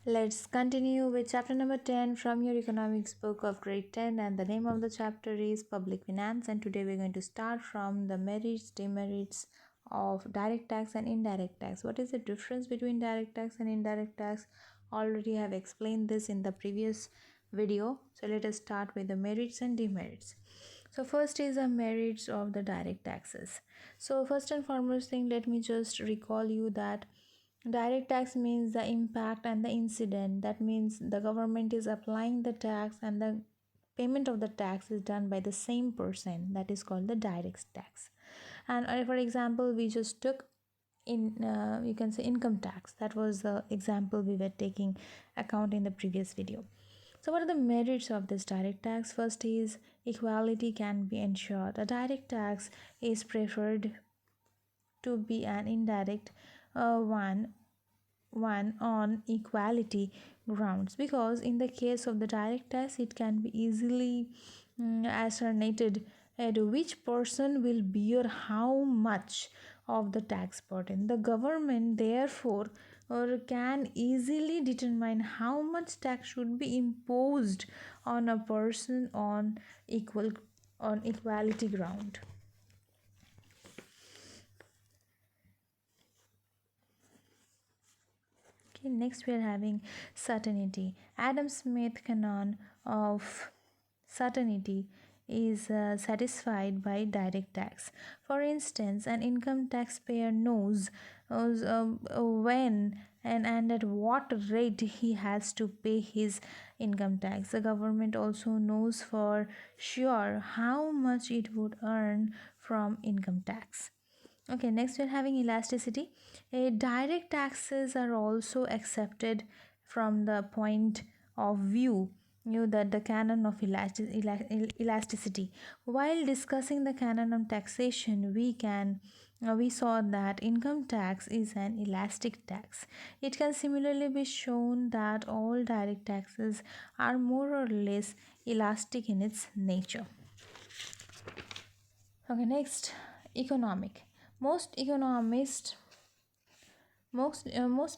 Let's continue with chapter number 10 from your economics book of grade 10, and the name of the chapter is Public Finance. And today we're going to start from the merits, demerits of direct tax and indirect tax. What is the difference between direct tax and indirect tax? Already have explained this in the previous video. So let us start with the merits and demerits. So first is the merits of the direct taxes. So first and foremost thing, let me just recall you that direct tax means the impact and the incident. That means the government is applying the tax and the payment of the tax is done by the same person. That is called the direct tax. And for example, we just took in you can say income tax. That was the example we were taking account in the previous video. So what are the merits of this direct tax? First is equality can be ensured. A direct tax is preferred to be an indirect one on equality grounds, because in the case of the direct tax it can be easily ascertained which person will bear how much of the tax burden. The government therefore can easily determine how much tax should be imposed on a person on equality ground. Okay, next we are having certainty. Adam Smith canon of certainty is satisfied by direct tax. For instance, an income taxpayer knows when and at what rate he has to pay his income tax. The government also knows for sure how much it would earn from income tax. Okay, next we're having elasticity. Direct taxes are also accepted from the point of view that the canon of elasticity. While discussing the canon of taxation, we saw that income tax is an elastic tax. It can similarly be shown that all direct taxes are more or less elastic in its nature. Okay, next, economic. Most economists most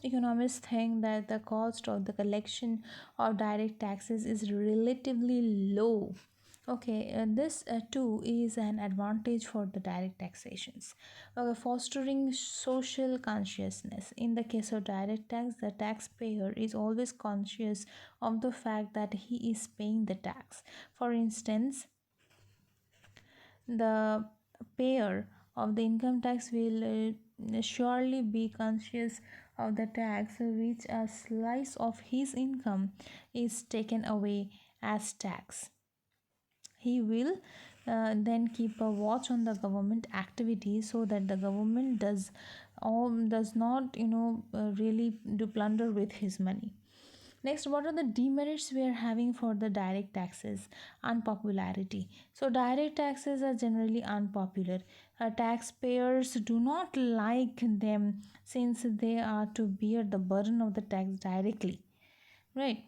economists think that the cost of the collection of direct taxes is relatively low. Okay, this too is an advantage for the direct taxations. Okay, fostering social consciousness. In the case of direct tax, the taxpayer is always conscious of the fact that he is paying the tax. For instance, the payer of the income tax will surely be conscious of the tax which a slice of his income is taken away as tax. He will then keep a watch on the government activity so that the government does not really do plunder with his money. Next, what are the demerits we are having for the direct taxes? Unpopularity. So, direct taxes are generally unpopular. Taxpayers do not like them since they are to bear the burden of the tax directly, right?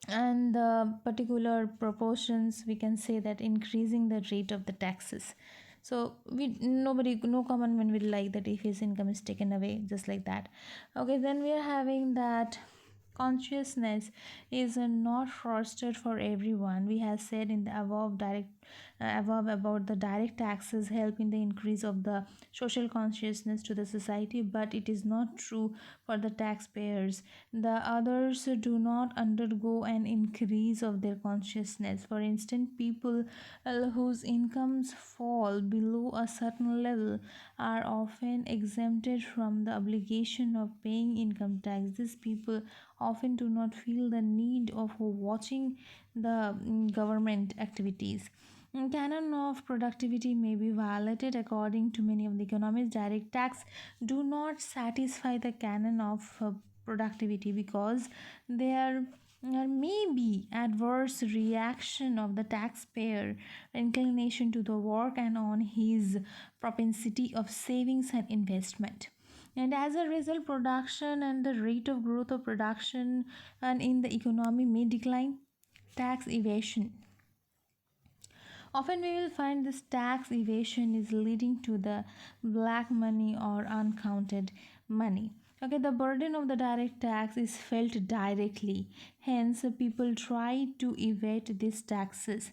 And the particular proportions, we can say that increasing the rate of the taxes. So no common man will like that if his income is taken away just like that. Okay, then we are having that consciousness is not fostered for everyone. We have said in the above about the direct taxes help in the increase of the social consciousness to the society, but it is not true for the taxpayers. The others do not undergo an increase of their consciousness. For instance, people whose incomes fall below a certain level are often exempted from the obligation of paying income tax. These people often do not feel the need of watching the government activities. Canon of productivity may be violated according to many of the economists. Direct tax do not satisfy the canon of productivity because there may be adverse reaction of the taxpayer inclination to the work and on his propensity of savings and investment, and as a result production and the rate of growth of production and in the economy may decline. Tax evasion. Often we will find this tax evasion is leading to the black money or uncounted money. Okay, the burden of the direct tax is felt directly. Hence, people try to evade these taxes.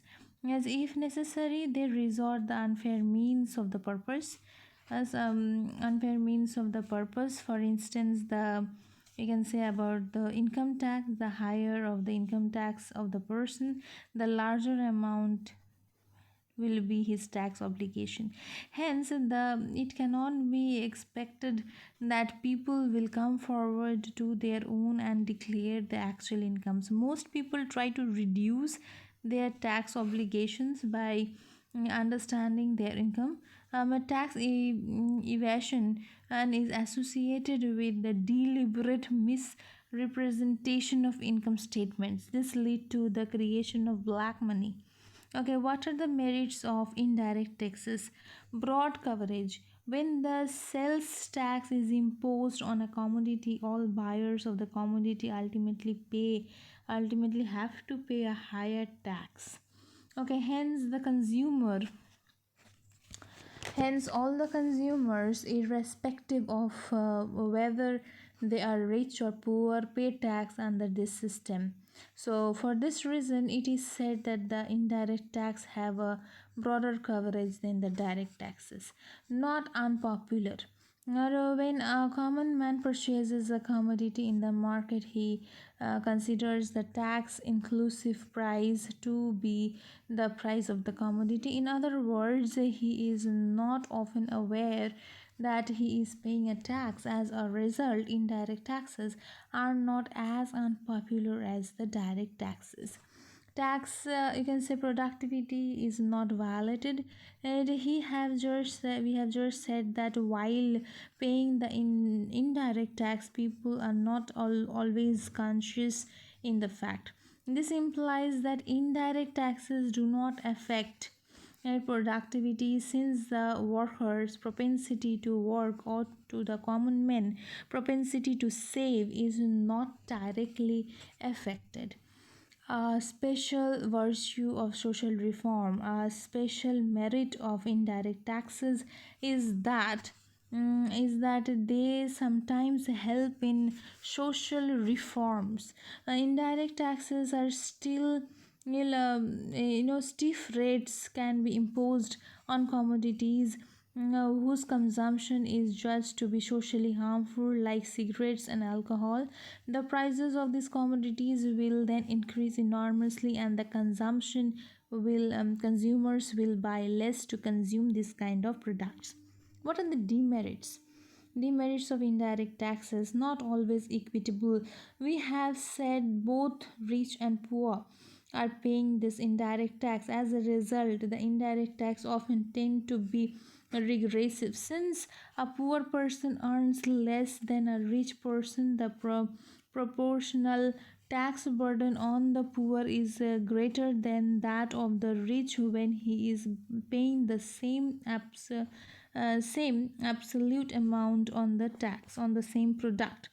As if necessary, they resort the unfair means of the purpose. As unfair means of the purpose, for instance, the you can say about the income tax, the higher of the income tax of the person, the larger amount will be his tax obligation. Hence, it cannot be expected that people will come forward to their own and declare the actual incomes. Most people try to reduce their tax obligations by understanding their income. A tax evasion and is associated with the deliberate misrepresentation of income statements. This lead to the creation of black money. Okay, what are the merits of indirect taxes? Broad coverage. When the sales tax is imposed on a commodity, all buyers of the commodity ultimately have to pay a higher tax. Okay, hence all the consumers, irrespective of whether they are rich or poor, pay tax under this system. So for this reason, it is said that the indirect tax have a broader coverage than the direct taxes. Not unpopular. Now, when a common man purchases a commodity in the market, he considers the tax inclusive price to be the price of the commodity. In other words, he is not often aware that he is paying a tax. As a result, indirect taxes are not as unpopular as the direct taxes. Tax, you can say, productivity is not violated, and we have just said that while paying the indirect tax, people are not always conscious in the fact. This implies that indirect taxes do not affect productivity, since the worker's propensity to work or to the common man propensity to save is not directly affected. A special virtue of social reform, a special merit of indirect taxes is that they sometimes help in social reforms. Indirect taxes are still, stiff rates can be imposed on commodities whose consumption is judged to be socially harmful, like cigarettes and alcohol. The prices of these commodities will then increase enormously, and the consumers will buy less to consume this kind of products. What are the demerits? Demerits of indirect taxes, not always equitable. We have said both rich and poor are paying this indirect tax. As a result, the indirect tax often tend to be regressive. Since a poor person earns less than a rich person, the proportional tax burden on the poor is greater than that of the rich when he is paying the same absolute amount on the tax on the same product.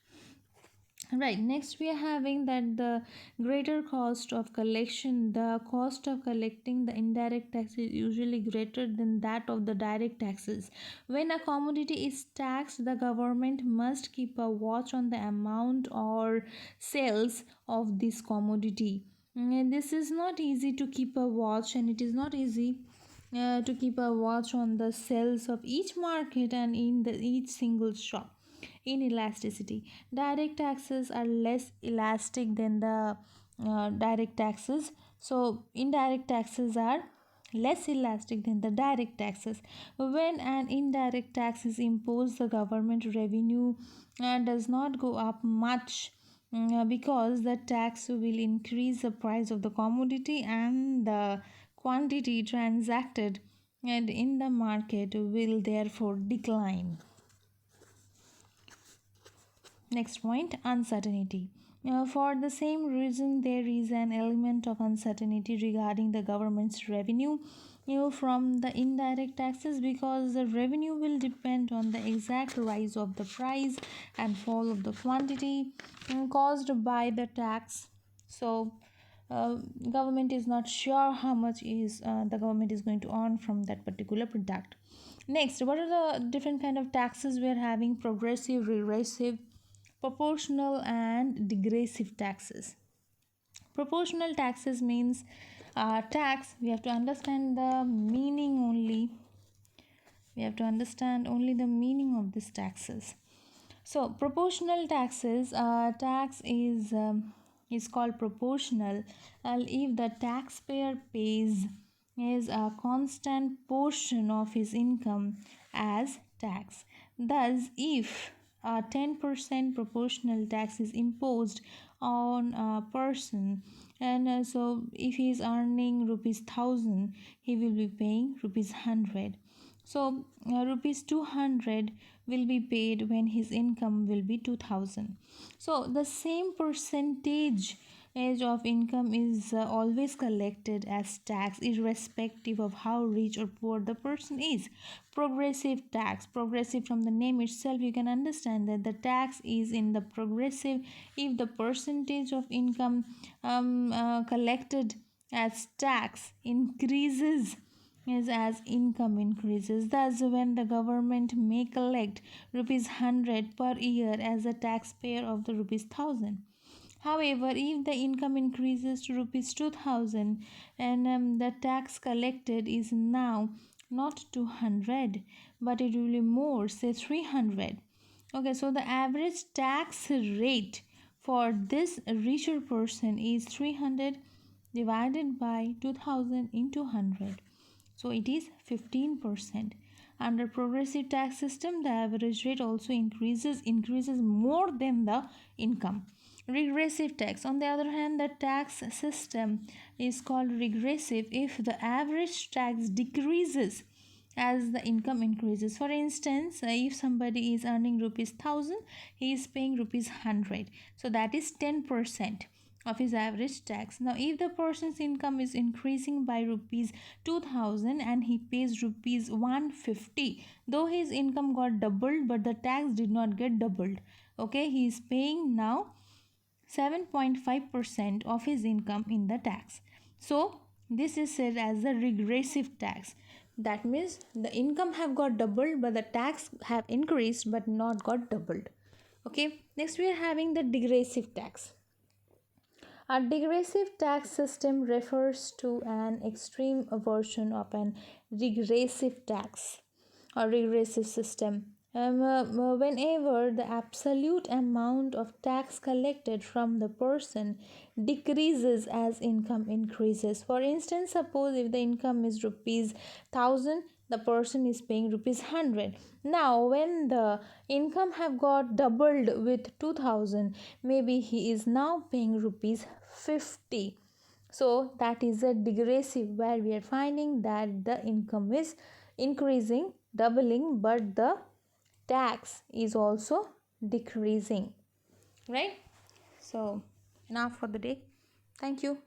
Right, next we are having that the greater cost of collection. The cost of collecting the indirect tax is usually greater than that of the direct taxes. When a commodity is taxed, the government must keep a watch on the amount or sales of this commodity. This is not easy to keep a watch, and it is not easy to keep a watch on the sales of each market and in each single shop. Inelasticity. Direct taxes are less elastic than the direct taxes. So, indirect taxes are less elastic than the direct taxes. When an indirect tax is imposed, the government revenue does not go up much, because the tax will increase the price of the commodity, and the quantity transacted and in the market will therefore decline. Next point, uncertainty. For the same reason, there is an element of uncertainty regarding the government's revenue from the indirect taxes, because the revenue will depend on the exact rise of the price and fall of the quantity caused by the tax. So, uh, government is not sure how much is the government is going to earn from that particular product. Next, what are the different kind of taxes we are having? Progressive, regressive, proportional and digressive taxes. Proportional taxes means tax. We have to understand the meaning only. We have to understand only the meaning of these taxes. So proportional taxes, tax is called proportional if the taxpayer pays is a constant portion of his income as tax. Thus, if a 10% proportional tax is imposed on a person, and so if he is earning rupees 1000, he will be paying rupees 100. So rupees 200 will be paid when his income will be 2000. So the same percentage of income is always collected as tax irrespective of how rich or poor the person is. Progressive tax, progressive from the name itself you can understand that the tax is in the progressive if the percentage of income collected as tax increases is as income increases. Thus, when the government may collect rupees 100 per year as a taxpayer of the rupees 1000. However, if the income increases to rupees 2000 and the tax collected is now not 200 but it will be more, say 300. Okay, so the average tax rate for this richer person is 300 divided by 2000 into 100, so it is 15%. Under progressive tax system, the average rate also increases more than the income. Regressive tax, on the other hand, the tax system is called regressive if the average tax decreases as the income increases. For instance, if somebody is earning rupees 1000, he is paying rupees 100, so that is 10% of his average tax. Now if the person's income is increasing by rupees 2000 and he pays rupees 150, though his income got doubled but the tax did not get doubled. Okay, he is paying now 7.5% of his income in the tax. So this is said as the regressive tax. That means the income have got doubled but the tax have increased but not got doubled. Okay, next we are having the digressive tax. A digressive tax system refers to an extreme version of an regressive tax or regressive system. Whenever the absolute amount of tax collected from the person decreases as income increases. For instance, suppose if the income is rupees 1000, the person is paying rupees 100. Now when the income have got doubled with 2000, maybe he is now paying rupees 50. So that is a digressive where we are finding that the income is increasing, doubling, but the tax is also decreasing, right? So enough for the day. Thank you.